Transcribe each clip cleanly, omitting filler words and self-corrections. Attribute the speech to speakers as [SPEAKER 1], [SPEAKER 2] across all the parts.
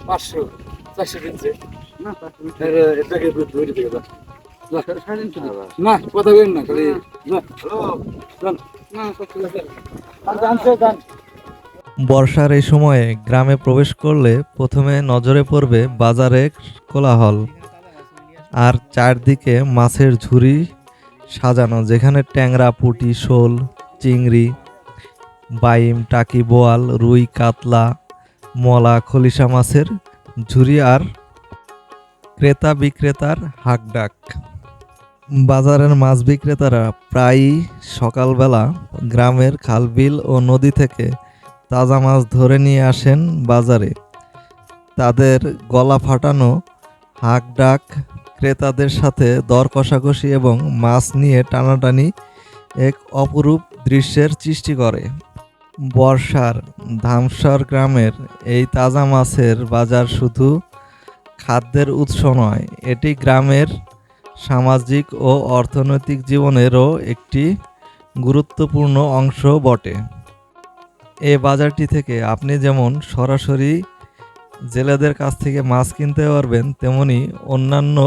[SPEAKER 1] 500 400 দিচ্ছে
[SPEAKER 2] না
[SPEAKER 1] এটাকে ধরে দিয়ে দাও না কথা বলেন না খালি
[SPEAKER 3] বর্ষার এই সময়ে গ্রামে প্রবেশ করলে প্রথমে নজরে পড়বে বাজারের কোলাহল আর চারদিকে মাছের ঝুড়ি সাজানো, যেখানে ট্যাংরা, পুঁটি, শোল, চিংড়ি, বাইম, টাকি, বোয়াল, রুই, কাতলা, মলা, খলিশা মাছের ঝুড়ি আর ক্রেতা বিক্রেতার হাঁকডাক। বাজারের মাছ বিক্রেতারা প্রায়ই সকালবেলা গ্রামের খালবিল ও নদী থেকে তাজা মাছ ধরে নিয়ে আসেন বাজারে। তাদের গলা ফাটানো হাঁকডাক ক্রেতাদের সাথে দর কষাকষি এবং মাছ নিয়ে টানাটানি এক অপরূপ দৃশ্যের সৃষ্টি করে। বর্ষার ধামসর গ্রামের এই তাজা মাছের বাজার শুধু খাদ্যের উৎস নয়, এটি গ্রামের সামাজিক ও অর্থনৈতিক জীবনেরও একটি গুরুত্বপূর্ণ অংশ বটে। এই বাজারটি থেকে আপনি যেমন সরাসরি জেলেদের কাছ থেকে মাছ কিনতে পারবেন, তেমনি অন্যান্য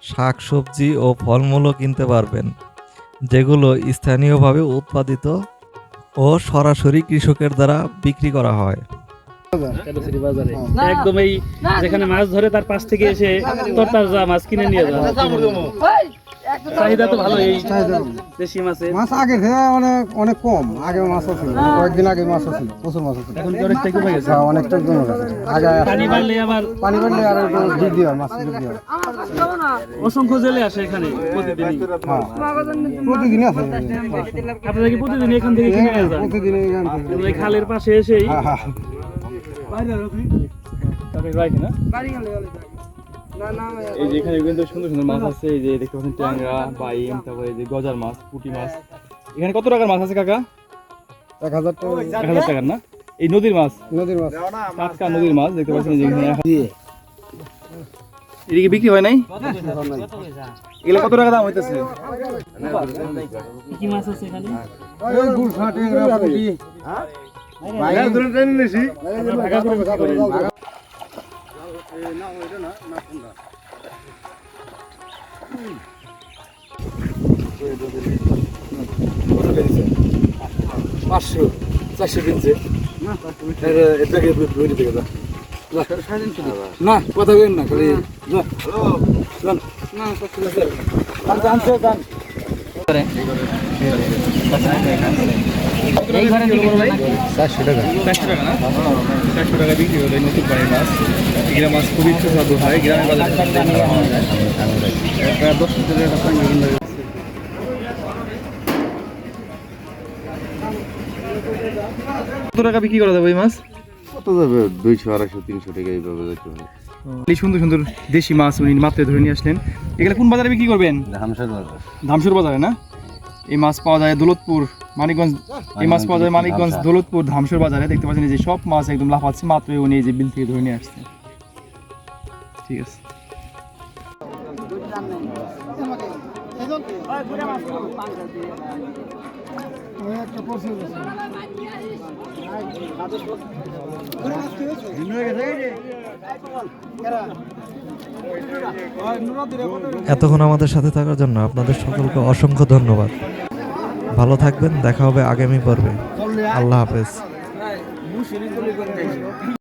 [SPEAKER 3] শাকসবজি ও ফলমূলও কিনতে পারবেন, যেগুলো স্থানীয়ভাবে উৎপাদিত ও সরাসরি কৃষকের দ্বারা বিক্রি করা হয়।
[SPEAKER 2] বাজারে একদম এই যেখানে মাছ ধরে তার পাশ থেকে এসে তরতাজা মাছ কিনে নিয়ে যায়। চাহিদা তো ভালো এই দেশি মাছের।
[SPEAKER 4] মাছ আগে অনেক কম, আগে মাছ ছিল, কয়েকদিন আগে মাছ ছিল, প্রচুর মাছ ছিল।
[SPEAKER 2] এখন কি অনেকটা কমে গেছে?
[SPEAKER 4] অনেকটা কমে গেছে। আগে
[SPEAKER 2] পানি বাড়লে
[SPEAKER 4] আর একটু বৃদ্ধি হয়, মাছ বৃদ্ধি হয়।
[SPEAKER 2] অসংখ্য জেলে আসে এখানে প্রতিদিনই।
[SPEAKER 4] হ্যাঁ, প্রতিদিন আছে।
[SPEAKER 2] আপনারা কি প্রতিদিন এখান থেকে কিনে নিয়ে যান?
[SPEAKER 4] প্রতিদিন এখান থেকে।
[SPEAKER 2] এই খালের পাশে এসেই
[SPEAKER 4] হ্যাঁ, হ্যাঁ।
[SPEAKER 5] এই যে এখানে কিন্তু সুন্দর সুন্দর মাছ আছে, এই যে দেখতে পাচ্ছেন ট্যাংরা, বাইম, তারপরে এই যে গজার মাছ, পুঁটি মাছ। এখানে কত টাকার মাছ আছে কাকা?
[SPEAKER 4] 1000 টাকা।
[SPEAKER 5] 1000 টাকার না? এই নদীর মাছ,
[SPEAKER 4] নদীর মাছ,
[SPEAKER 5] টাটকা নদীর মাছ দেখতে পাচ্ছেন। যে এখানে এদিকে বিক্রি হয় নাই, এগুলো কত টাকা দাম হইতেছে?
[SPEAKER 2] কি মাছ আছে এখানে?
[SPEAKER 4] ওই গুলশা, ট্যাংরা, পুঁটি। ভাগা ধরে টেনে নিছি।
[SPEAKER 2] ভাগা করে বিক্রি করেন।
[SPEAKER 4] না ওইটা না, না ঠান্ডা।
[SPEAKER 1] 500 400 দিচ্ছে
[SPEAKER 4] না
[SPEAKER 1] এটাকে ধরে দিয়ে দাও না কথা বলেন না খালি
[SPEAKER 5] এই ঘরে দিকে বড় ভাই 400 টাকা। 400 টাকা না? 400 টাকা বিক্রি হলো এই নতুন পানির মাছ। এগুলা মাছ খুবই সুস্বাদু হয় গ্রামের বাজারে। এটা 10 টাকা পানি কিনলে কত টাকা বিক্রি করা যাবে এই মাছ?
[SPEAKER 6] কত যাবে? 200 250 300 টাকা এইভাবে যাইতে পারে।
[SPEAKER 5] এই সুন্দর সুন্দর দেশি মাছ উনি মাত্রে ধরে নিয়ে আসলেন। এগুলা কোন বাজারে বিক্রি করবেন?
[SPEAKER 6] ধামসর বাজার।
[SPEAKER 5] ধামসর বাজারে না? এই মাছ পাওয়া যায় দৌলতপুর, মানিকগঞ্জ। এই মাছ পাওয়া যায় মানিকগঞ্জ, দৌলতপুর, ধামসর বাজারে। দেখতে পাচ্ছেন এই যে সব মাছ একদম লাফাচ্ছে, মাত্র উনি এই যে বিল থেকে ধরে নিয়ে আসছে। ঠিক আছে।
[SPEAKER 3] এতক্ষণ আমাদের সাথে থাকার জন্য আপনাদের সকলকে অসংখ্য ধন্যবাদ। ভালো থাকবেন, দেখা হবে আগামী পর্বে। আল্লাহ হাফেজ।